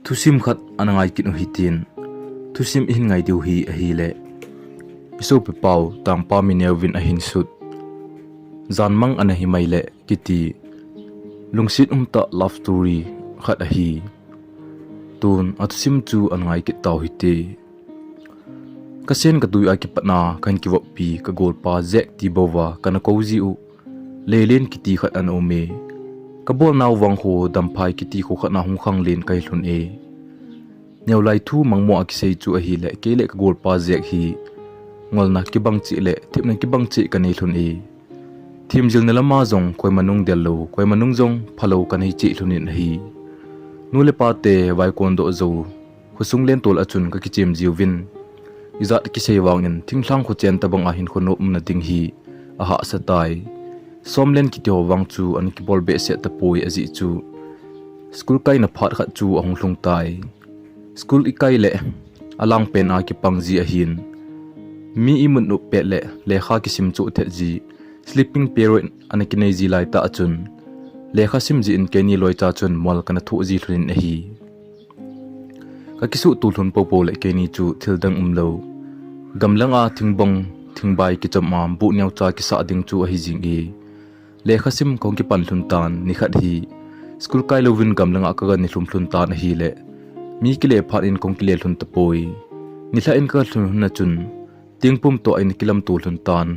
Thusim khat anangai kin hitin thusim in ngai diu hi a hi le iso pe pau Tangpa Minneo vin a hin sut Janmang ana Himai le kiti lungsit ta love story khat a hi tun athusim chu anangai ki taw hiti kasen ka tui a ki patna kan ki pi ka gol pa zek ti bowa kana kozi u lelen kiti khat an ome kabol naw wang ho damphai kiti kho khat na hung khang len kai hlun e neu lai thu mangmo a ki sei chu a hi le ke le ka gol pa zek hi ngol na ki bang chi le thip na ki bang chi ka nei hlun e thim jil na lama zong koi manung del lo koi manung zong phalo ka nei chi hlunin hi nule pa te vai kon do zo khusung len tol achun ka ki chem jiu vin izat ki sei wangin thingthlang khu chen ta bang a hin khono na ding hi a ha sa tai somlen ki tyo wang chu an ki bol be se ta poi azi chu school kai na phat khat chu ahung hlung tai school ikai le alang pen a ki pangji a hin mi imun no pe le kha ki sim chu the ji sleeping parent an ki nei ji lai ta achun le kha sim ji in ke ni loi cha chun mol kana thu ji thlunin a hi ka kisu tu hlun po le ke ni chu thildang umlo gamlanga thingbong thingbai ki chama bu nyau cha ki sa ding chu a hi jing e le khasim kong ki pan hlun tan ni khat hi school kai lovin gamlanga ka ga ni hlum hlun tan hi le mi ki le phat in kong ki le hlun ta poi ni thla in ka hlun na chun tingpum to ain kilam tu hlun tan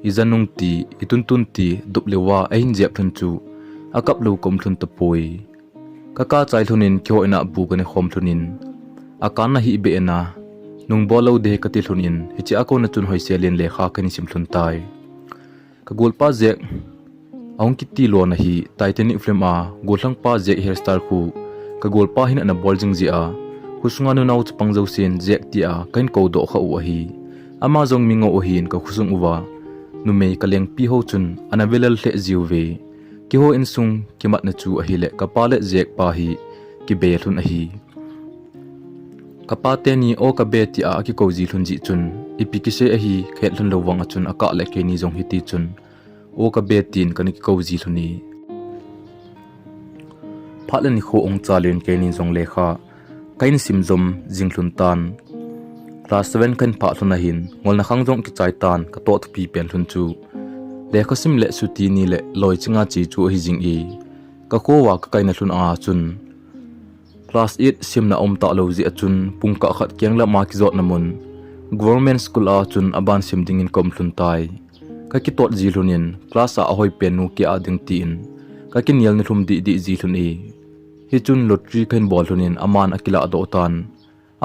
izanung ti ituntun ti duplewa ain jep hlun chu akap lo kom hlun ta poi kaka chai hlunin kyo ina bu ka ne khom hlunin akana hi be na nung bolo de ka ti hlunin hi chi ako na chun hoi selin le kha kani sim hlun tai ka golpa zek aung ki ti lo na hi Titanic film a golang pa zek hairstyle khu ka golpa hin na boljing ji a husunga no nau chpangzo sen zek ti a kain ko do kha u hi ama jong mingo o hin ka khusung uwa numei kaleng pi ho chun anavelal hle jiuve ki ho insung kimat na chu a hi le kapale zek pa hi ki be hlun a hi kapate ni o ka be ti a ki ko ji hlun ji chun ipi ki se a hi khet hlun lo wang a chun aka le ke ni jong hi ti chun o ka be tin kan ki ko ji hluni phalani kho ong chalen ke ni jong le kha kain sim zom jing hlun tan class 7 kan pha hluna hin ngol na khang jong ki chai tan ka to pi pen hlun chu le khasim le suti ni le loi chinga chi chu hi jing e ka ko wa ka kaina hlun a chun class 8 sim na om ta lo ji achun pungka khat kyang la ma ki zot namun government school a chun aban sim ding in kom hlun tai ka ki tot ji hlunin class a hoi pen nu ki a ding ti in ka ki nial ni hlum di ji hlun e hi chun lottery khain bol hlunin aman akila do tan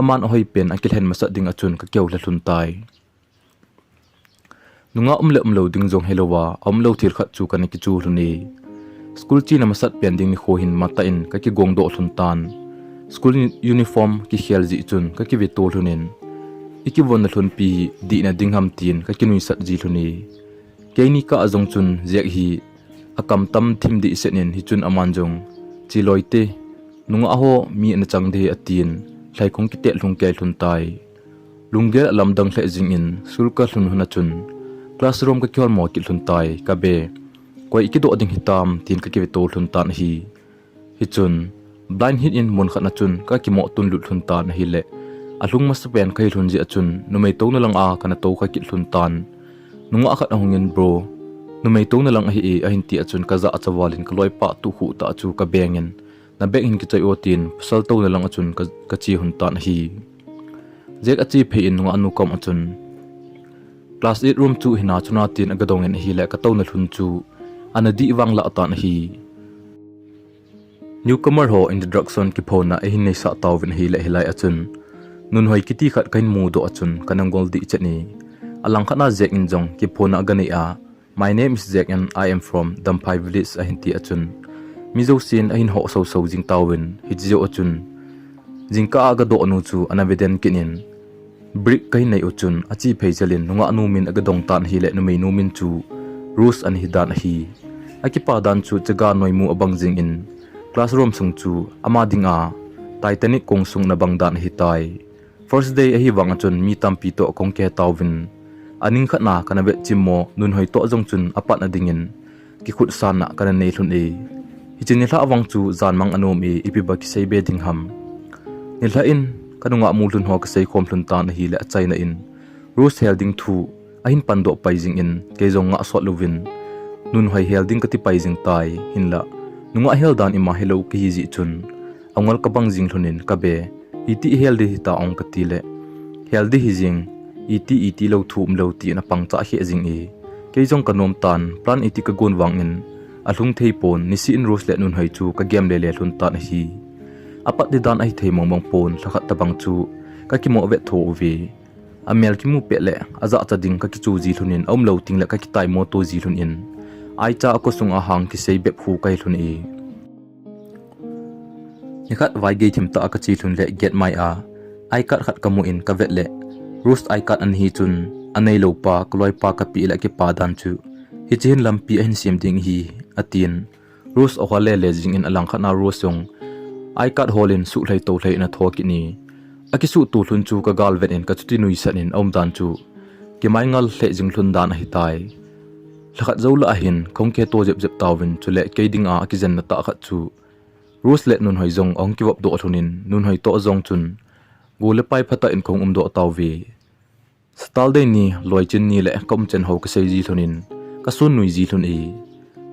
aman hoi pen akil hen masa ding achun ka keu la hlun tai nunga umlo ding jong helowa omlo thir khat chu kan ki chu hluni school chi na masat pen ding ni kho hin mata in ka ki gong do hlun tan school uniform ki khel ji chun ka ki ve to hlunin iki won na hlun pi di na ding ham tin ka ki nui sat ji hluni keini ka azong chun zek hi akam tam thim di senin hi chun aman jong chi loite nunga ho mi na chang de atin thlai khong ki te hlung ke hlun tai lungge lamdang hle jing in sul ka hlun huna chun classroom ka kyol mo ki hlun tai ka be koi ki do ding hitam tin ka ki ve to hlun tan hi chun blind hit in mon khana chun ka ki mo tun lut hlun tan hi le alung mas pen kai hlun ji achun numei to na lang a kana to ka ki hlun tan nunga khat ahungin bro numei to na lang a hi e a hin ti achun ka za achawalin ka loi pa tu hu ta chu ka bengin na bek hin ki chai otin sal to na lang achun ka chi hun tan hi zek achi phe in nunga anu kom achun class 8 room 2 hina chuna tin agadong en hi le ka to na hlun chu anadi wang la ta na hi newcomer ho introduction ki phona e hin nei sa tawin hi le hilai achun nun hoi kiti khat kain mu do achun kanang gol di chani alang khana zek in jong ki phona gani a my name is Zek and I am from Dampai village a hinti achun mizo sin a hin ho so jing tawin hijio achun jingka aga do nu chu anaveden kinin brick kai nei uchun achi pheijalin nunga anu min aga dong tan hi le nu mei nu min chu rus an hidan hi akipa dan chu chaga noimu abang jing in classroom sung chu ama dinga Titanic kong sung na bangdan hi tai first day a hi wang chun mi tampi to kong ke tawin aning khatna kana ve chimmo nun hoi to jong chun apat na dingin ki khut san na kana nei hlun e Hichin nila awang chu Janmang anom e ipiba ki sei beding ham. Nila in kanunga mulun ho ka sei khomlun tan hi le China in Rose helding thu ahin pando paijing in kezong nga aswat lovin nun hoi helding kati paijing tai hinla nunga heldan ima hello ki hiji chun angal kabang jing thunin kabe iti heldi ta ong katile heldi hijing iti lo thum lo ti na pangcha he jing e kezong kanom tan plan iti ka gon wangin alung theipon nisi in Rose le nun hoi chu ka game le hlun tan hi apat di dan ai theimong mong pon lakhat tabang chu ka kimo vet tho ve amel ki mu pele aza cha ding ka ki chu ji thunin omlo ting la ka ki tai mo to ji thun in ai cha ko sunga hang ki sei bep hu kai thun e nikhat vai ge thim ta ka chi thun le get my a ai kat khat kamu in ka vet le Rose ai kat an hi chun anei lo pa kloi pa ka pi la ki pa dan chu hi chin lampi an sim ding hi atin Rose o khale le jing in alang khana Rose yong ai kat holin su hlei to hlei na thoki ni akisu tu hlun chu ka gal vet en ka chuti nui sanin om dan chu ki mai ngal hle jing hlun dan hi tai lakhat zola ahin khongke to jep jep tawin chule keiding a ki zen na ta khat chu Rose let nun hoi zong ong ki wop do thunin nun hoi to zong chun gole pai phata in khong do tawve stal de ni loi chin ni le kom chen ho ka sei ji thunin ka sun nui ji thun e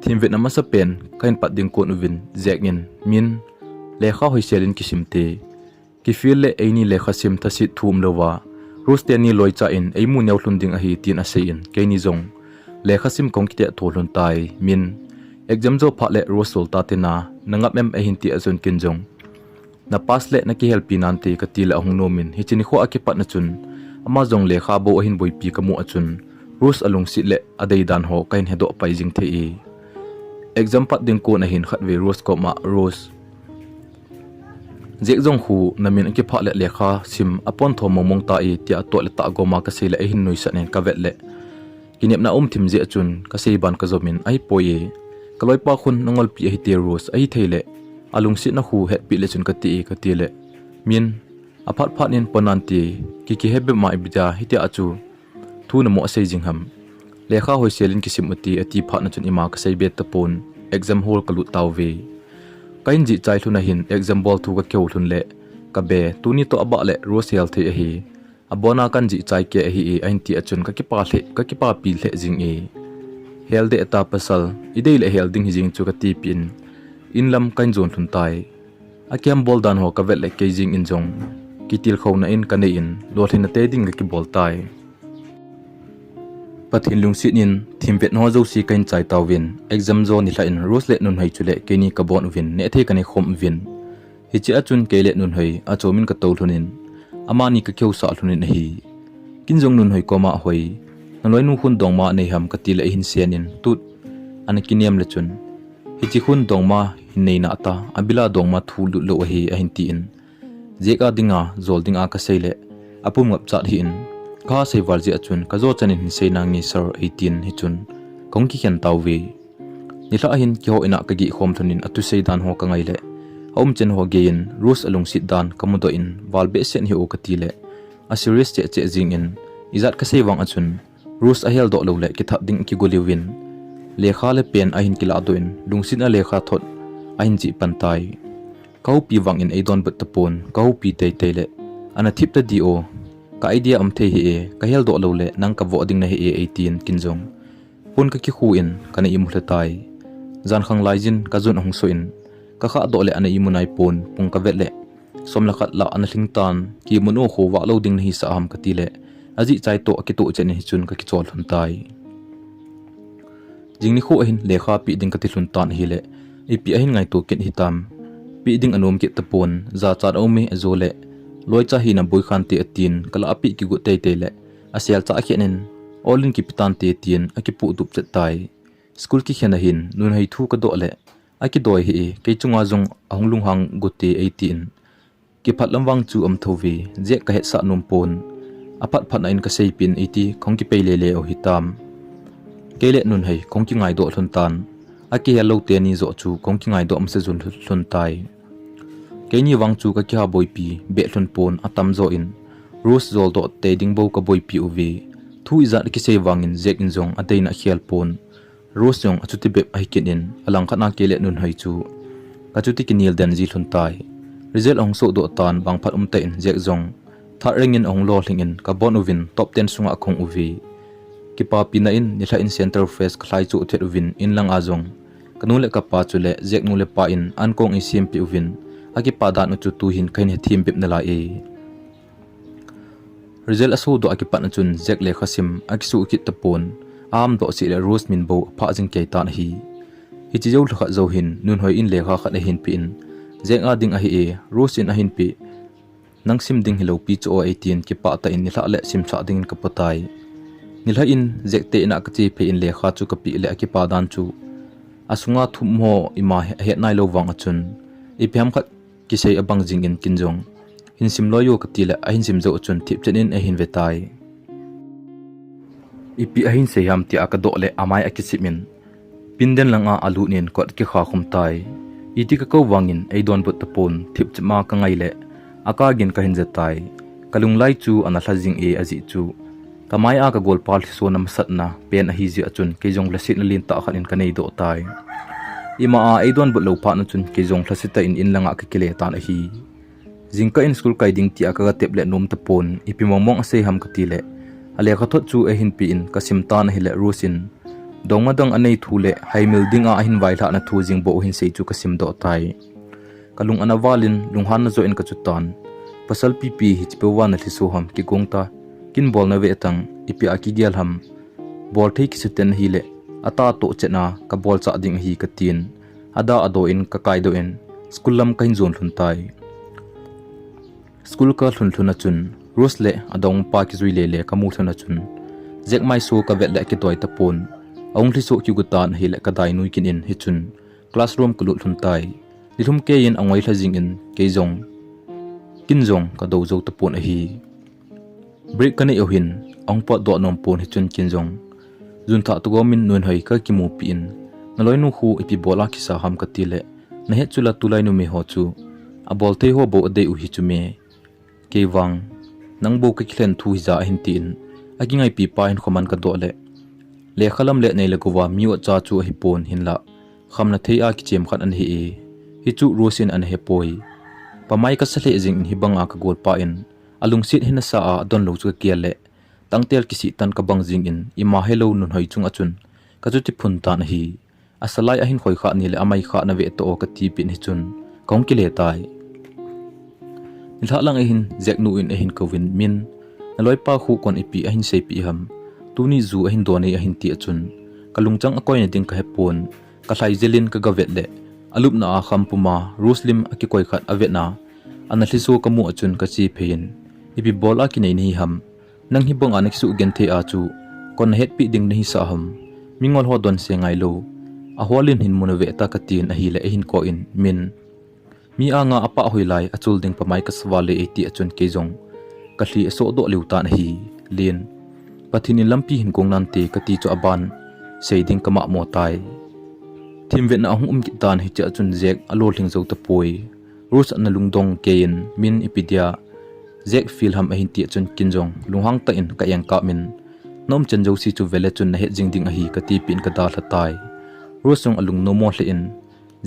thim vet na ma sa pen kain pat ding ko nu vin zeknin min lekha hoi selin kisimte ki feel le aini lekha sim ta sit thum lowa Rose te ni loi cha in eimu new hlun ding a hi tin a sei in ke ni zong lekha sim kong kite tho hlun tai min exam zo pha le Rose sol ta te na nangap mem a hin ti azun kin jong na pass le na ki help pinan te ka ti la hung no min hi chini kho akipat na chun ama zong lekha bo a hin boi pi ka mu achun Rose alung sit le adei dan ho kain hedo pai jing the e exam pat ding ko na hin khat ve Rose ko ma Rose Zek zong hu namin ki pha le lekha sim apon tho mong ta e tia to le ta go ma ka sei le hin noi sa nen ka vet le kinep na thim je chun ka sei ban ka zomin ai poye kaloi pa khun nangol pi hi te Rose ai theile alung sit na hu het pi le chun ka ti le min aphat phat nen ponan ti ki hebe ma ibja hi te achu thu na mo sei jing ham lekha hoi selin ki simuti ati phat na chun ima ka sei bet ta pon exam hall ka lu taw ve kain ji chai thuna hin example thu ka keu thun le ka be tuni to aba le Rose hel the hi abona kan ji chai ke hi e ain ti achun ka ki pa pi le jing e hel de ta pasal idei le hel ding hi jing chu ka ti pin in lam kain zon thun tai akem bol dan ho ka vet le ke jing in jong ki til kho na in ka nei in lo thin na te ding ki bol tai pathin lung sit nin thim vet no zo si kain chai tawin exam zone ni la in Rose le nun hai chule ke ni ka bon win ne the ka ni khom win hi chi achun ke le nun hai a chomin ka to thunin ama ni ka kheu sa thunin hi kin jong nun hoi koma hoi naloi nu hun dong ma nei ham ka ti la hin sian in tut an kiniam le chun hi chi hun dong ma hin nei na ta abila dong ma thu lu lo hi a hin ti in jeka dinga zol dinga ka seile apum ngap chat hi in ka SEIVAL ji achun ka zo chanin hin sei nang ni sir 18 hi chun kongki khen tawwe ni la hin ki ho ina ka gi khom thunin atu sei dan ho ka ngai le hom chen ho gein Rose alung sit dan kamudo in walbe sen hi o ka ti le a serious che jing in izat ka sei wang achun Rose a hel do lo le ki thap ding ki goliwin lekha le pen a hin ki la do in lungsin a lekha thot a hin ji pantai kau pi wang in eidon but tapon kau pi te le ana thip ta dio ka idea the hi e ka hel do lo le nang ka vo ding na hi e 18 kinjong pun ka ki khu in kana im hletai zan khang laijin ka zun hong so in ka kha do le ana imunai pon pung ka vet le somla khat la ana thingtan ki muno kho wa lo ding na hi sa ham ka ti le aji chai to ki to chen hi chun ka ki chol hun tai jingni kho hin lekha pi ding ka ti hlun tan hi le ipi ahin ngai to ken hitam pi ding anom ki tapon za char ome azole loi cha hi na boi khan te atin kala api ki gu te le asial cha khenen olin ki pitan te tin aki pu dup chet tai school ki khena hin nun hai thu ka do le aki doi hi ke chunga jong ahonglung hang gu te 18 ki phatlam wang chu am thowi je ka he sa num pon apat phat na in ka sei pin 80 khong ki pe le o hitam kele nun hai khong ki ngai do thun tan aki hello te ni zo chu khong ki ngai do am se jun thun tai Keni wang chu ka kya boy pi be hlun pon atam zo in Rose zol do te ding bo ka boy pi uvi thu izat ki sei wangin zek in zong ateina khial pon Rose yong achuti be ai ken in alang khana kele nun hai chu kachuti kinil den ji hlun tai result ong so do tan bang phat te in jek zong thar rengin ong lo hlingin ka bon uvin top 10 sunga khong uvi ki pa pina in ni in center face khlai chu thet uvin in lang azong kanule ka pa chule jek nule pa in an kong i cmp uvin aki pa dan chu tu hin kain he thim pip nala e result aso do aki pat na chun jek le khasim aki su kit tapon am do si le rose min bo pha jing ke tan hi hi chi jo kha zo hin nun hoi in le kha khat hin pi in jek a ding a hi e rose in a hin pi nang sim ding hilo pi cho 18 ki pa ta in ni hla le sim cha ding ka potai ni hla in jek te na ka chi phe in le kha chu ka pi le aki pa dan chu asunga thum ho ima he nai lo wang achun ipyam khat ki sei abang jing in kinjong hin sim lo yo ka ti le a hin sim zo chun thip chen in a hin vetai ipi a hin se yam ti aka do le amai a ki simin pinden langa alu nin kot ki kha khum tai iti ka ko wangin ei don but tapon thip chma ka ngai le aka gin ka hin zetai kalung lai chu ana thlajing e aji chu kamai a ka gol pal so nam satna pen a hi ji achun ke jong lasit na lin ta khan in kanei do tai ima a ei don but lo pa na chun ke jong thlasita in langa ka kile tan a hi jingka in school kai ding ti aka ga tep le nom tapon ipi momong ase ham ka ti le ale kha thot chu e hin pi in kasim tan hi le rusin dongma dang anei thule haimil dinga a hin vai la na thu jing bo hin sei chu kasim do tai kalung anavalin lunghan na zo in ka chutan pasal pp hi chpe wa na thlisu ham ki gongta kin bol na ve tang ipi aki gial ham bol thei ki suten hi le ata to chena ka bol cha ding hi ka tin ada ado in ka kai do in school lam kain zon hlun tai school ka hlun hluna chun rosle adong pa ki zui le le ka mu thuna chun jek mai so ka vet le ki toy tapon ong thli so ki gutan hi le ka dai nui kin in hi chun classroom ku lut hlun tai nithum ke in angoi thlajing in ke jong kin jong ka do zo tapon a hi break ka nei ohin ong pot do nom pon hi chun kin jong jun tha to gomin nun hoi ka ki mu pi in naloi nu khu ipi bola ki sa ham ka ti le na he chula tulai nu me ho chu a bol te ho bo de u hi chu me ke wang nang bo ka khilen thu hi za hin tin agingai pi pa hin khoman ka do le khalam le nei le kowa miu cha chu hi pon hin la khamna thei a ki chem khat an hi e hi chu rosin an he poi pamai ka sale jing hi banga ka gol pa in alung sit hin sa a don lo chu ka le tangtel ki si tan ka bang jing in ima hello nun hoi chung achun ka chu ti phun ta na hi asalai a hin khoi kha ni le amai kha na ve to ka ti pin hi chun kong ki le tai nilha lang a hin jek nu in a hin kovin min naloi pa khu kon ipi a hin sei pi ham tuni zu a hin do nei a hin ti achun kalungchang a koi na ding ka hepon ka hlai zelin ka gavet le alup na a kham puma ruslim a ki koi khat avet na ana thliso ka mu achun ka chi phein ipi bola ki nei ni ham nang hi bong anek su gen the a chu kon het pi ding nei sa ham mingol ho don se ngai lo a holin hin mun ve ta ka tin a hi le hin ko in min mi anga apa hoilai achul ding pamai ka swale eti achun ke jong ka hli so do leutan hi lin pathini lampi hin kong nan te ka ti chu aban seiding kama mo tai thim ve na hum ki tan hi cha chun jek alo hling zo ta poi rus an lungdong kein min ipidia jek fil ham a hin ti chun kinjong lunghang ta in ka yang ka min nom chen jo si chu vele chun na he jing ding a hi ka ti pin ka da thatai rusung alung no mo hle in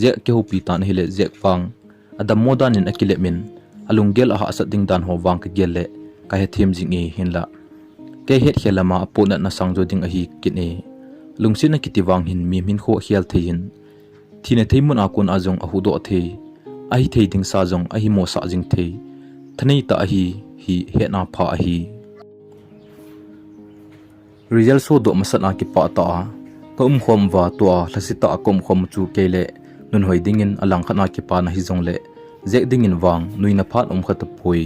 jek ke hu pi tan hi le jek wang adam modan in akile min alung gel a ha sa ding dan ho wang ka gel le ka he thim jing e hin la ke het khelama apona na sangjo ding a hi kin e lungsin na kiti wang hin mi min kho khial thein thine theimun akun azong a hu do the a hi thei ding sa jong a hi mo sa jing the thanei ta a hi he na pha a hi result so do masana ki pa ta ka khom wa to hlasita akom khom chu kele nun hoi dingin alang khana ki pa na hi jong le jek dingin wang nuina phat khat poi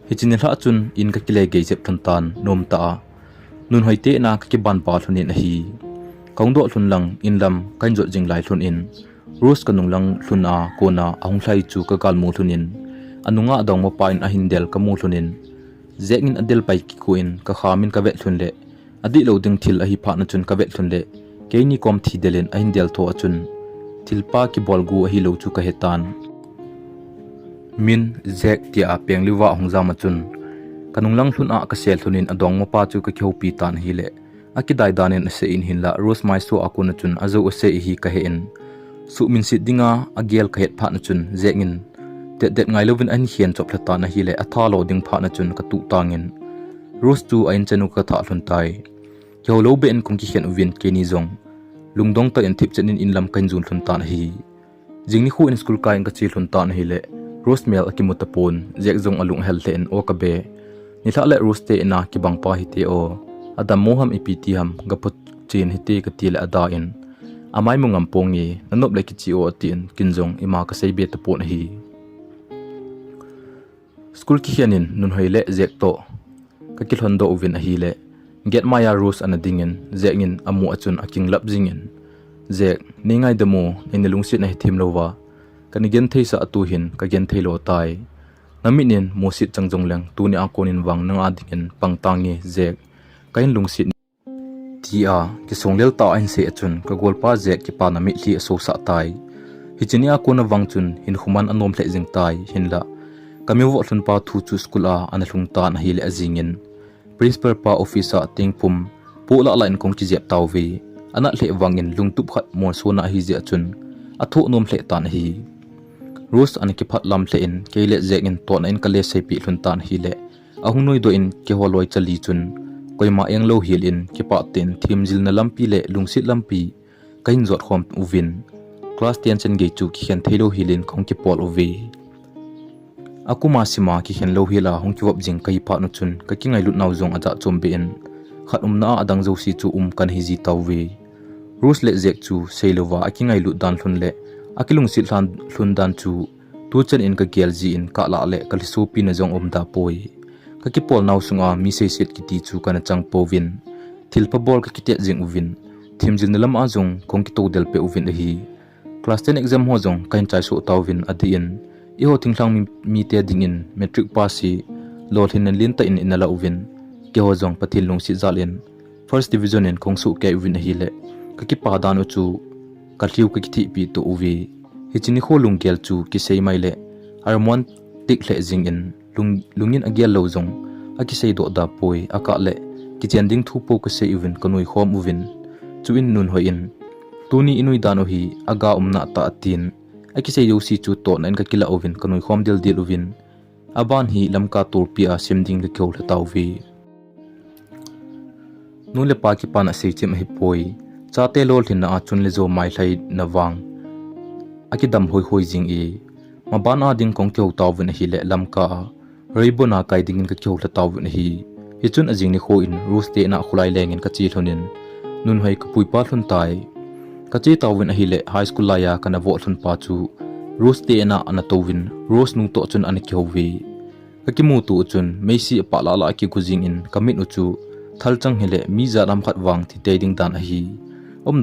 hichin hla chun in ka kile ge jep than nom ta nun hoi te na ki ban pa thunin a hi kong do thun lang in lam kain jo jing lai thun in rus kanung lang thun a kona ahung thlai chu ka kal mu thunin anunga dong mo pa in a hindel ka mu thunin jek in adel pai ki ko in ka khamin ka ve thun le adi lo ding thil a hi pha na chun ka ve thun le ke ni kom thi delen a hindel tho achun thilpa ki bolgu a hi lo chu ka hetan min jek tia peng liwa hongza ma chun kanung lang thun a ka sel thunin adong mo pa chu ka kheu pi tan hi le aki dai danin ase in hin la rose mai so akuna chun azo ase hi ka he in su min sit dinga agel khet pha na chun zengin det ngai lovin an hian chop thata na hi le atha lo ding pha na chun ka tu tangin Rose tu ain chanu ka tha hlun tai yo lo be en kong ki hian uvin ke ni zong lungdong ta en thip chenin in lam kan jun hlun ta na hi jingni khu in school ka in ka chi hlun ta na hi le Rose mel akimutapon zek zong alung hel len o ka be ni thla le Rose te na ki bang pa hi te o adam moham ipti ham gaput chin hi te ka til ada in amai mungam pongi nanop le ki chi o tin kinjong ima ka sei be ta pon hi school ki hianin nun hoile zek to ka kilhon do uvin a hi le get maya Rose ana dingin zengin amu achun aking lap jingin zek ningai demo in lungsit na hi thim lowa kan gen thei sa atu hin ka gen thei lo tai naminin mosit changjong lang tu ni akonin wang nang adingen pangtangi zek kain lungsit tia ki songlel ta ain se achun ka golpa zek ki pa nami li so sa tai hichinia kona wangchun hin khuman anom hle jing tai hinla kamiwo thlun pa thu chu school a analung ta na hi le azingin principal pa officer tingpum pola line kong chi jep tawwi ana hle wangin lungtup khat mon sona hi je achun athu nom hle tan hi Rose an ki phat lam hle in keile zengin ton in kale sei pi hlun tan hi le ahunoi do in ke holoi chali chun koima eng lo hil in ki pa ten thimjil na lampi le lungsit lampi kain zot khom uvin class 10 chen ge chu ki khen thelo hilin khong ki pol uvi akuma sima ki khen lo hila hong ki wop jing kai pa nu chun ka ki ngai lut naw zong aja chombe in khat na adang zo si chu kan hi ji tawwi Rose le zek chu seilowa aki ngai lut dan hlun le akilung sil hlan hlun dan chu tu chen in ka gel ji in ka la le kal su pi na jong da poi ka ki pol naw sunga mi se set ki ti chu kana chang povin thilpa bol ka ki te jing uvin thimjil na lam a jong kong ki to del pe uvin hi class 10 exam ho jong kain chai su tawin adin I ho tinglang mi te dingin metric pasi lol hin lin ta in inala uvin ke ho jong pathil lung si zalin first division in kongsu ke uvin hi le ka ki pa dan chu ka liu ka ki thi pi to uvi hichini ho lung gel chu ki sei mai le harmon tik le jing in lungin agel lo jong aki sei do da poi aka le ki chending thu po ka sei uvin kanoi khom uvin chu in nun hoi in tuni inui dano hi aga umna ta atin aki sei yosi chu to nan ka kila ovin kanoi khom del dil uvin aban hi lamka tur pi a semding le kyo hlatau vi nu le pa ki pana sei chem hi poi cha te lol thin a chun le zo mai thlai na wang aki dam hoi hoi jing e ma ban a ding kong kyo taw vin hi le lamka reibona kai ding in ka kyo hlatau vin hi hi chun a jing ni kho in Rose te na khulai leng in ka chi thlonin nun hoi ka pui pa thlun tai kachi tawin a hi le high school la ya kana vo thlun pa chu Rose te na ana towin Rose nu to chun an ki howi kakimu tu chun meisi pa la la ki kujing in kamit u chu thalchang hele mi za ram khat wang thi te ding dan a hi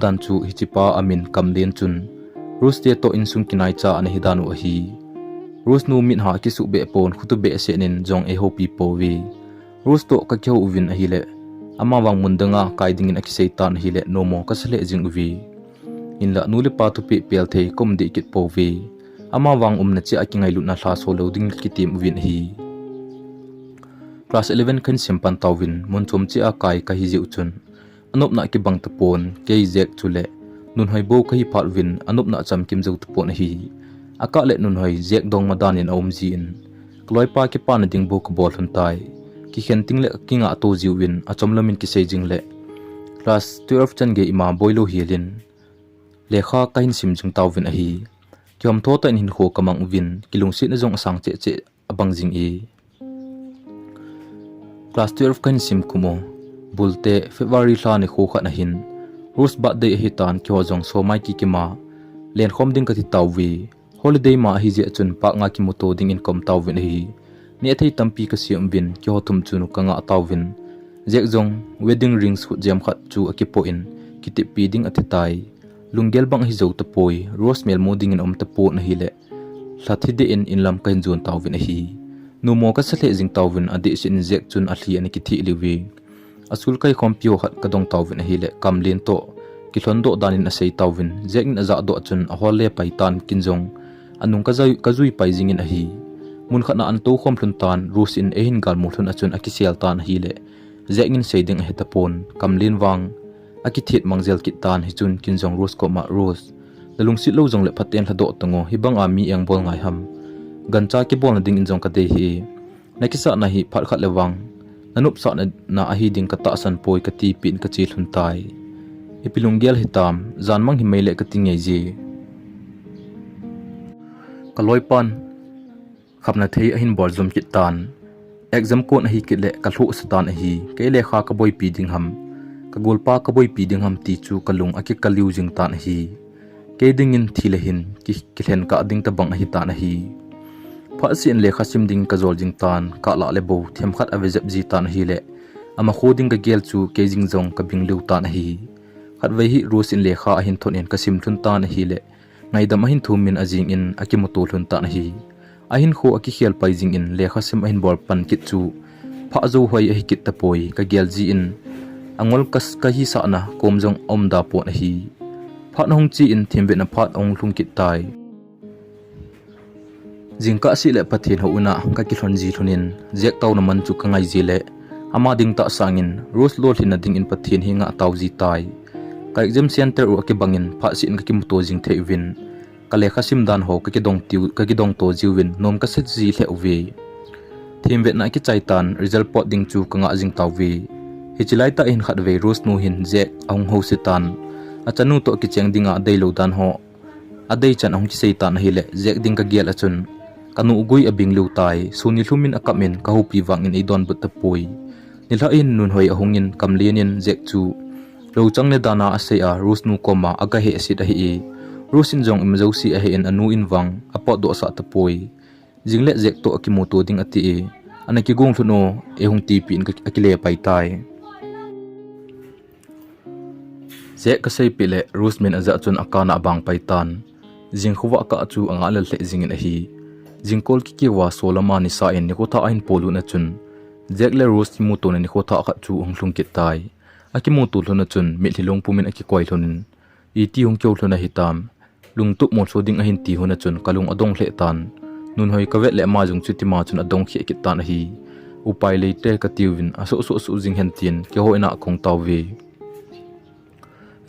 dan chu hi chipa amin kamden chun Rose te to in sung kinai cha an hi danu a hi Rose nu min ha ki su be pon khutu be se nin jong e ho pi po wi Rose to ka kyo uvin a hi le ama wang mundanga kai ding in a ki sei tan hi le no mo ka sele jing uvi in la nule pa tu pe pel thei kom de kit po vi ama wang na chi akingai lu na hla so lo ding ki tim win hi class 11 kan simpan tawin mon chom chi a kai ka hi ji uchun anop na ki bang tapon ke zek chule nun hoi bo ka hi phat win anop na cham kim zo tapon hi aka le nun hoi zek dong madan in om ji in kloi pa ki pa na ding bo ka bol hun tai ki khen ting le kinga to ji win a chom lamin ki sei jing le class 12 chan ge ima boilo hielin lekha kain sim jung tawin a hi kyom tho ta in hin kho kamang win kilung sit na jong asang che che abang jing e class 12 kan sim kumo bulte February hla ni kho kha na hin Rose birthday hi tan kyo jong so mai ki kima len khom ding ka ti tawwi holiday ma hi je chun pa nga ki moto ding in kom tawin hi ni thei tampi ka siam bin kyo thum chunu ka nga tawin jek jong wedding rings khu jam khat chu akipo in kiti pi ding atitai lungel bang hi zo ta poi Rose mel moding in ta po na hi le hlathi de in lam kan zon tawin hi nu mo ka sale jing tawin adi sin jek chun a hli ani ki thi liwi asul kai kompio hat ka dong tawin hi le kamlin to ki thlondo danin a sei tawin jek in aza do chun a hole paitan kinjong anung ka zui pai jing in a hi mun khana an to khom thlun tan Rose in ehin gal mu thlun achun akisial tan hi le jek in seiding a hetapon kamlin wang aki thit mangjel ki tan hi chun kinjong Rose ko ma Rose lalung sit lo jong le phaten hado tango hibang ami eng bol ngai ham gancha ki bol na ding in jong ka de hi nakisa na hi phat khat lewang nanup sa na a hi ding ka ta san poi ka ti pin ka chi thun tai ipilunggel hitam Janmang Himai le ka tingei ji kaloipan khapna thei a hin bor zum kit tan exam ko na hi kit le ka thlu satan a hi ke le kha ka boi pi ding ham ka golpa ka boi pi ding ham ti chu kalung a ki kaliu jing tan hi ke ding in thile hin ki khen ka ding ta bang a hi tan hi pha sin le khasim ding ka zol jing tan ka la le bo them khat ave jap ji tan hi le ama khoding ka gel chu ke jing jong ka bing lu tan hi khat ve hi ros in le kha a hin thon en ka sim thun tan hi le ngaidam a hin thum min ajing in akimoto thun tan hi ahin kho aki khel pai jing in le khasim ahin bor pan kit chu pha zo hoi a hi kit ta poi ka gel ji in angol kas ka hi sa na kom jong om da po na hi pha na hong chi in thimbe na phat ong lung kit tai jingka si le pathin ho una ka ki thon ji thunin jek taw na man chu ka ngai ji le ama ding ta sangin ros lo thin na ding in pathin hi nga taw ji tai ka exam center u ki bangin pha sin ka ki muto jing the win ka le khasim dan ho ka ki dong to ji win nom ka set ji le we thim vet na ki chai tan result pot ding chu ka nga jing taw we hi chilai ta in khat ve ros nu hin jek ong ho se tan achanu to ki cheng dinga dei lo dan ho adei chan ong ki sei tan hi le jek ding ka gial achun kanu ugui abing lu tai suni hlumin akamin ka hu pi wangin idon but ta poi nila in nun hoi ahongin kamlenin jek chu lo chang le dana ase a rus nu koma aga he asit a hi rusin jong imzo si a he en anu in wang apot do sa ta poi jingle jek to akimoto ding ati e anaki gong thuno e hung ti pin ka akile pai tai jek ka sei pile rusmen aza chun akana abang pai tan jing khuwa ka chu anga le jingin a hi jingkol ki wa solama ni sa en ni ko tha ain polu na chun jekle rose mu to ni ko tha kha chu ong hlung ki tai aki mu tu hlona chun mi thilong pumin aki koi thlonin I ti ong kyo thlona hitam lung tup mo so ding a hin ti hona chun kalung adong hle tan nun hoi ka vet le ma jung chuti ma chun adong khi ki tan hi upai le te ka tiwin aso so su jing hen tin ke ho ina khong taw ve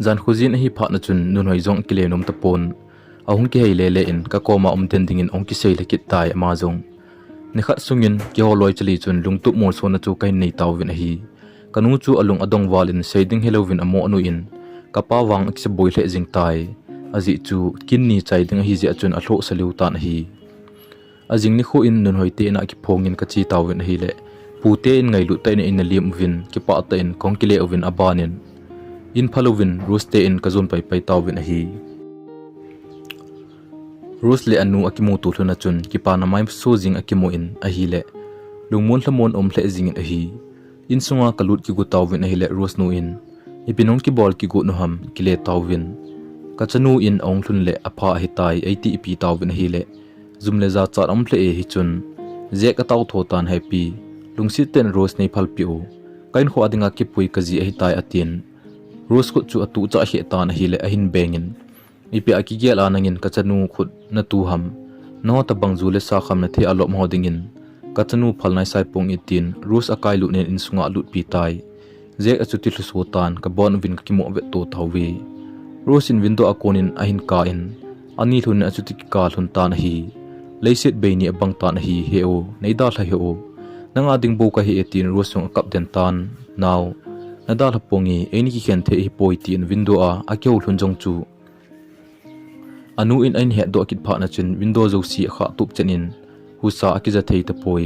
jan khuzin hi pha na chun nun hoi jong ki le nom ta pon ahun ki hei le in ka koma ten ding in ong ki sei le kit tai ma jong ni khat sungin ki ho loi chali chun lungtup mor so na chu kai nei taw win hi kanu chu alung adong walin seiding helovin amo anu in kapa wang ki se boi le jing tai aji chu kin ni chai ding hi je chun a thlo saliu tan hi ajing ni kho in nun hoi te na ki phongin ka chi taw win hi le pu te in ngai lu tai na in liam win ki pa ta in kong ki le win abanin in phalovin ruste in ka zon pai pai taw win hi Rusle anu akimu tu thuna chun kipa na mai so jing akimu in a hi le lungmon hlamon om hle jing a hi in sunga kalut ki gu tawin a hi le rus nu in ipinong ki bol ki gu no ham ki le tawin ka chanu in ong thun le apha hi tai 80 pi tawin a hi le zum le za char om hle e hi chun je ka taw tho tan happy lungsi ten rose nei phal pi o kain kho adinga ki pui ka ji a hi tai atin rose ko chu atu cha he tan a hi le a hin bengin ipi akigial anangin kachanu khut na tu ham no ta bangzu le sa kham na the alom hodingin kachanu phalnai sai pong itin rus akai lu nen in sunga lut pi tai je achuti lu sotan ka bon win ki mo ve to thawi rus in window akonin ahin ka in ani thun achuti ki ka thun tan hi leiset beini abang tan hi heo neida thla heo nanga ding bo ka hi etin rusung kap den tan now nada lapongi eni ki khen the hi poitin window a akeu thun jong chu anu in ain he do kit pha na chin window zo si kha tup chenin husa akiza thei ta poi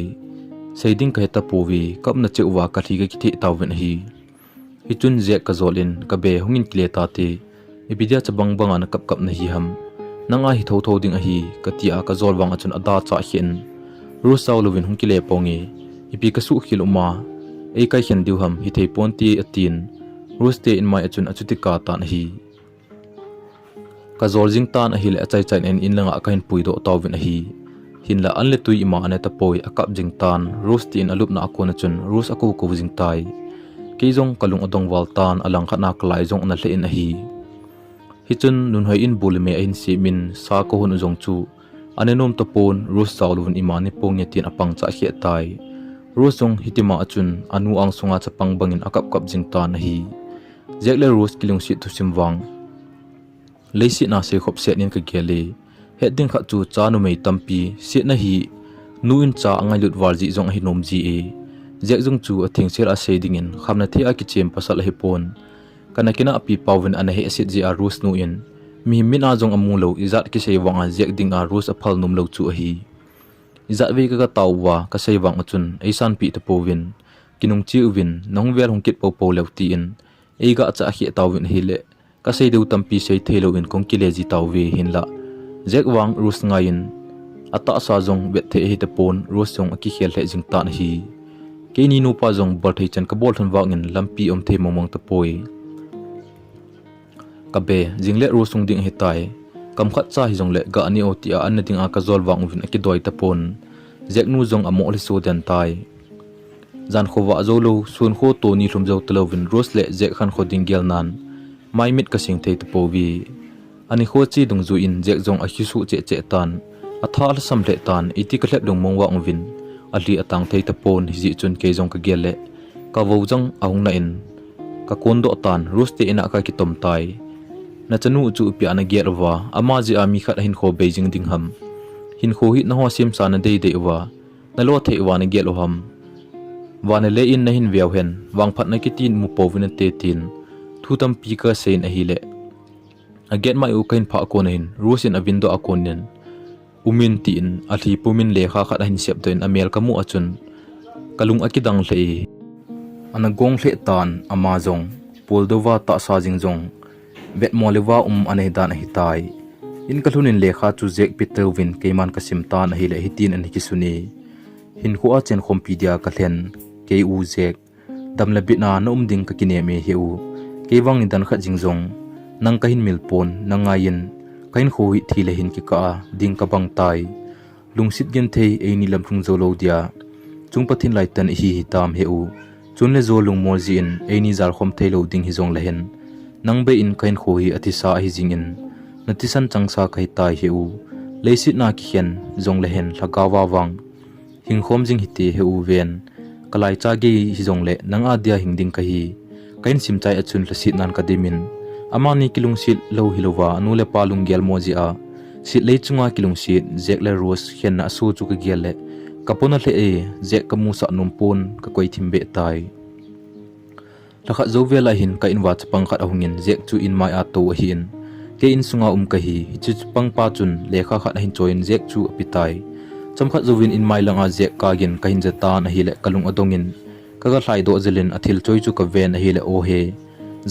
seiding ka heta powi kap na cheuwa ka thi ga ki the tawin hi hi chun je ka zolin ka be hungin kle ta te ebidia chabang banga na kap na hi ham nanga hi tho tho ding a hi ka ti a ka zol wanga chun ada cha hin ru saw lovin hung ki le pongi ipi ka su khiluma ei kai hen diu ham hi thei pon ti atin ruste in mai achun achuti ka ta na hi ka zoljing tan a hil achai chain en in langa kain puido tawin a hi hinla anle tui ima ane ta poi akap jing tan rustin alup na akona chun rus aku ko jing tai keizong kalung adong wal tan alang khana klai jong na hle in a hi hi chun nun hoi in bulme in si min sa ko hun jong chu anenom ta pon rus saulun imani pongye tin apang cha khia tai rusong hitima achun anu ang sunga chapang bangin akap kap jing tan a hi jekle rus kilung si thu simwang leisi na se khop set nin ka gele he ding kha chu cha nu mei tampi se na hi nu in cha angai lut war ji jong hi nom ji e jek jung chu a thing sel a se ding in khamna thi a ki chem pasal hi pon kana kina api pawin ana he asit ji a rus nu in mi min a jong amu lo izat ki sei wanga jek ding a rus a phal num lo chu a hi izat ve ka tawwa ka sei wang chun eisan pi te powin kinung chi win nong vel hong kit po lo ti in eiga cha hi tawin hi le ka sei deu tampi sei thelo in kong ki le ji taw ve hin la jek wang rus ngain ata sa jong bet the hi te pon rus jong aki khel he jing ta na hi ke ni nu pa jong bal thei chan ka bol thon wangin lampi om the momong ta poi ka be jingle rosung ding hitai kam khat cha hi jong le ga ani oti a an ding a ka zol wang vin aki doi ta pon jek nu jong amo li so den tai jan khowa zolo sun kho to ni hlum zo tlovin ros le jek khan kho ding gel nan mai mit ka sing thei ta powi ani kho chi dung zu in jek jong a hi su che che tan a thal sam le tan iti ka hlep dong mong wa vin ali atang thei ta pon hi ji chun ke jong ka gel le ka wo jong ahung na in ka kondo tan ros te ina ka ki tom tai na chanu chu pi ana gerwa ama ji ami khat hin kho beijing ding ham hin kho hi na ho sim sa na dei dei wa na lo thei wa na gelo ham wa na le in na hin viau hen wang phat na ki tin mu povin te tin thu tam pi ka sein a hi le again mai u kain pha ko na hin rusin a window a kon nen umin ti in a thi pumin le kha khat hin sep doin amel ka mu achun kalung akidang hlei ana gong hle tan ama jong poldowa ta sa jing jong vet molewa ane dan hitai in kalhunin lekha chu jek peter win keiman kasim tan hi le hitin an hisuni hin kho a chen khompedia ka thlen ke u jek damla bina nom ding ka kine me heu kewang ni dan kha jingjong nang ka hin milpon nangayin kain kho hi thi le hin ki ka ding ka bang tai lungsit gen thei ei ni lamphung zolo dia chungpathin lai tan hi hitam heu chunle zolung mozin ei ni zar khom thei lo ding hi jong la hen nang be in kain kho hi atisa hi jingin natisan changsa kai tai heu leisit na ki hen jong la hen lagawa wang hing khom jing hi te heu ven kalai cha ge hi jong le nang adia hingding ka hi kain simchai achun lasit nan kademin amani kilung sit lo hilowa anu le palung gel moji a sit le chunga kilung sit jek le ros hen na su chu ka gel le kapona le e jek ka musa numpon ka koi thimbe tai lakha zovela hin ka inwa chapang khat ahungin jek chu in mai a to hin ke in sunga ka hi chu pang pa chun lekha khat hin choin jek chu apitai chamkhat zovin in mai langa jek ka gin ka hin jata na hi le kalung adongin kaga hlai do zelin athil choi chu ka ven hi le o he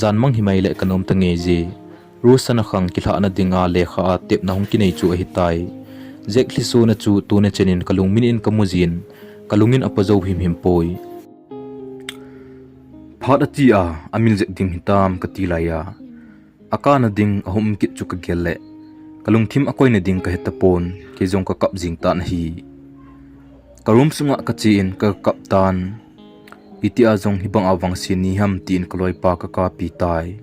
janmang himai le kanom tange ji rusana khang kilha na dinga lekha tep na hung kinei chu hi tai jek li so na chu tu ne chenin kalung min in kamuzin kalungin apazo him him poi phat ati a amil je ding hitam katilaya akana ding ahum kit chu ka gelle kalung thim akoi na ding ka hetapon ke jong ka kap jing tan hi karum sunga ka chi in ka kap tan iti a jong hibang awang sin ni ham tin kloi pa ka ka pi tai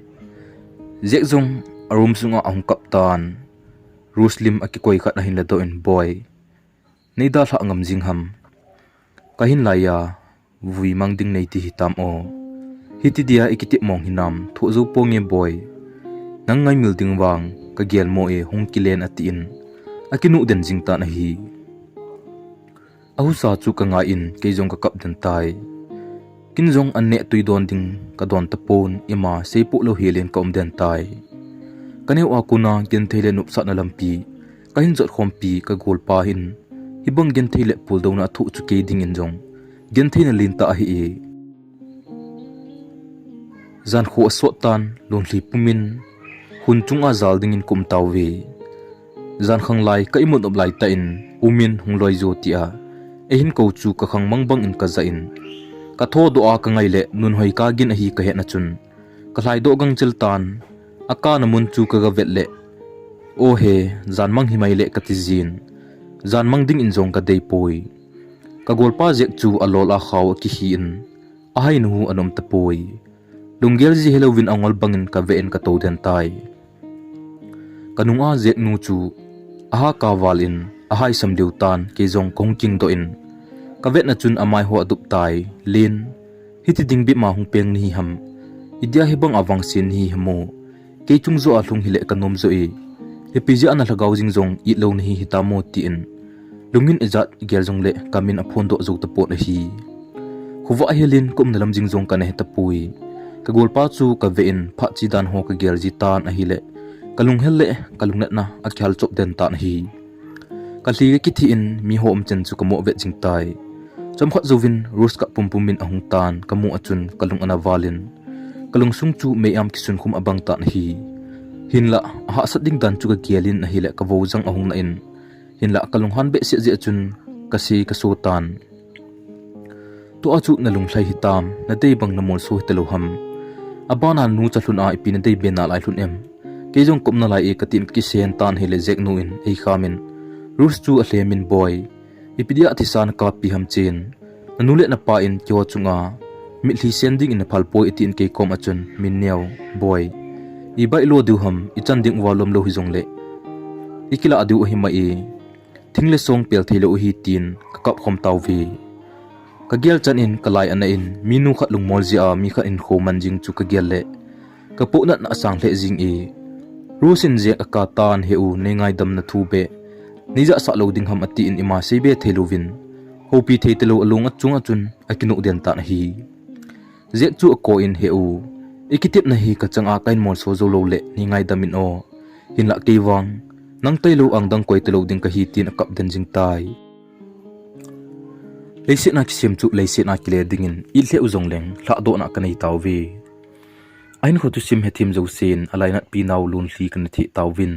jek jong arum sunga ahum kap tan ruslim akikoi khat na hin la do in boy neida tha ngam jing ham kahin laya vui mang ding nei ti hitam o hiti dia ikiti mong hinam thu zu ponge boy nang ngai mil ding wang ka gel mo e hong kilen atin akinu den jing ta na hi ahu sa chu ka nga in ke jong ka kap den tai kin jong an ne tui don ding ka don ta pon ima seipu lo helen ka den tai kaneu akuna gen thele nup sa na lampi ka hin jot khompi ka gol pa hin hibang gen thele pul do na thu chu ke ding in jong gen thina lin ta hi e zan kho so tan lon hli pumin hun chunga zal ding in kum tawwe zan khang lai ka imot ob lai ta in umin hung loi zo tia e hin ko chu ka khang mangbang in ka za in ka tho do a ka ngai le nun hoi ka gin a hi ka he na chun ka hlai do gang chil tan aka na mun chu ka ga vet le o he janmang himai le ka ti jin janmang ding in jong ka dei poi ka golpa jek chu alol a khaw ki hi in a hai nu anom ta poi lungel ji helowin angol bangin ka ven ka to den tai kanunga jek nu chu aha ka walin ahai samdeu tan ke jong kongking do in ka vet na chun amai ho adup tai lin hiti ding bi ma hung peng ni ham idia hebang awang sin hi hamo ke chung zo alung hile kanom zo e epiji ana lagaw jingjong itlo ni hitamo tin lungin ejat gel jong le kamin aphon do zo tapo na hi khuwa helin kum nalam jingjong kana hetapui ka golpa chu ka vein pha chi dan ho ka gel ji tan a hile kalung helle kalung na akhal chop den tan hi kali ki thi in mi hom chen chu kamo ve jing tai chom khat zovin rus ka pumpumin ahung tan kamu achun kalung ana walin kalung sung chu me am kisun khum abang tan hi hinla ha sading dan chu ka gelin hi le ka wojang ahung na in hinla kalung han be se je chun kasi ka so tan to achu na lung thlai hitam na dei bang na mol so telo ham abana nu chalun a ipin dei be na lai hlun em ke jong kom na lai e katin ki sen tan hi le jek nu in ei khamin rus chu a hlemin boy ipidia thisan ka pi ham chen nanule na pa in kyo chunga mi thli sending in phal poi itin ke kom achun Minneo boy i bai lo du ham i chanding walom lo hi jong le ikila adu Himai e thingle song pel thelo hi tin ka kap khom taw vi ka gel chan in kalai ana in minu khat lung mol ji a mi kha in kho man jing chu ka gel le ka po na sang le jing e rusin je ka tan heu NGAIDAM na thu be niza sa loading ham ati in ima sebe thelovin hopi theitelo alung achung achun akinu den ta hi zek chu ko in heu ikitip na hi ka changa kain mol so zo lo le NGAIDAM in o hinla kewang nang tailo ang dang koi telo ding ka hi tin akap den jing tai leise na kisem chu leise na kile dingin ilhe uzong leng hla do na kanai tawwi ain kho tu sim hetim zo sen alainat pinaw lun hli kan thi tawwin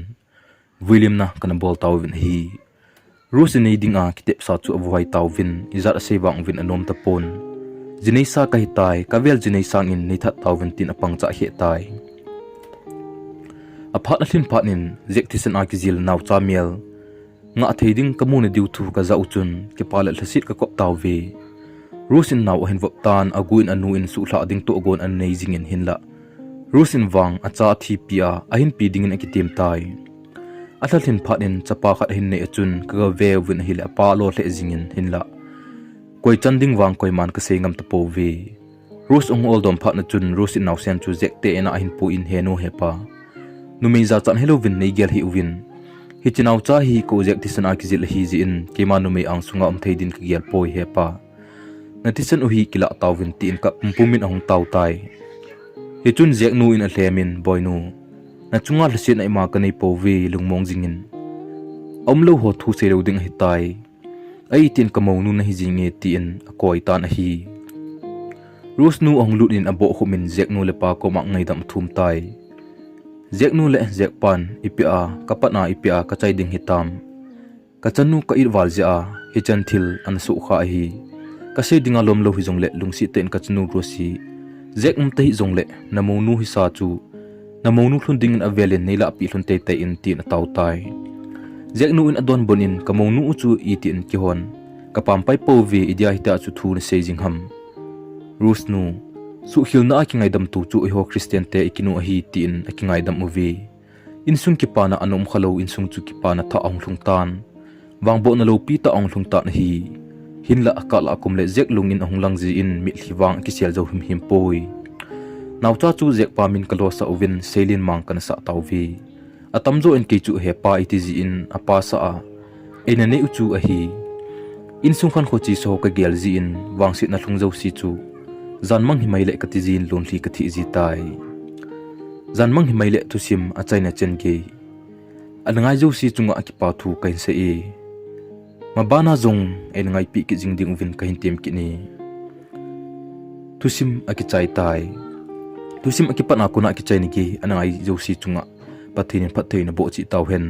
William na kana bol tawwin hi Rosini dinga kitep sa chu avoi tawwin izat asewang win anom tapon jinei sa kai tai kavel jinei sang in nei that tawwin tin apang cha he tai aphat na thin phanin jek thisen akizil naw cha miel nga theiding kamune diu thu ka za uchun ke pala thlasit ka kop tawwe Rosin naw hin vop tan aguin anu in su thla ding to gon an nei jing in hinla Rosin wang acha thi pia ahin pi ding in akitem tai athalin phanin chapa khat hin nei achun ka ve win hila pa lo hle jingin hinla koi chanding wang koi man ka se ngam ta po ve Ros ong oldom phat na chun Rosin naw sen chu jek te ena ahin pu in heno hepa numei za chan hello win nei gel hi win hi chinaw cha hi ko jek tisan akizil hi ji in kema numei ang sunga om theidin ka gel poi hepa natisan uhi kila tawin tin ka pumpumin ahong taw tai hi chun jek nu in a hlemin boy nu na chunga hlesin ai ma kanei po ve lungmong jingin omlo ho thu se lo ding hi tai ai tin kamau nu na hi jinge ti in akoi tan a hi rus nu ong lut in abo khumin jek nu le pa ko ma NGAIDAM thum tai jek nu le jek pan ipia kapana ipia ka chai ding hitam ka chanu ka irwal ja hi chan thil an su kha hi ka se dinga lom lo hi jong le lungsi ten ka chnu rosi jek te hi jong le namo nu hi sa chu namo nu thlun ding in avelin neila pi thlun te te in tin taw tai jek nu in adon bonin kamau nu chu i tin ki hon ka pampai po ve idia hita chu thu na se jing ham rus nu su hilna ki NGAIDAM tu chu ho Christian te ikinu hi tin ki NGAIDAM uve insung ki pana anom khalo insung chu ki pana tha ong thlung tan wangbo na lo pi ta ong thlung tan hi hinla akala akum le jek lungin ahung langji in mi hliwang ki sel zo him poi nawcha chu jek pa min kalo sa uvin selin mang kan sa tawvi atamzo en ke chu he pa itiji in apa sa a ena ne uchu a hi insung khan khochi so ka gel ji in wangsit na thlung zo si chu Janmang Himai le katijin lonli kathi ji tai Janmang Himai le tusim a chaina chen ge anangai jo si chunga ki pa thu kain se e mabana zong en ngai pi ki jing ding vin kain tem ki ni tusim aki chai tai tusim aki pana kuna ki chai ni ki anangai jo si chunga pathin pathin bo chi taw hen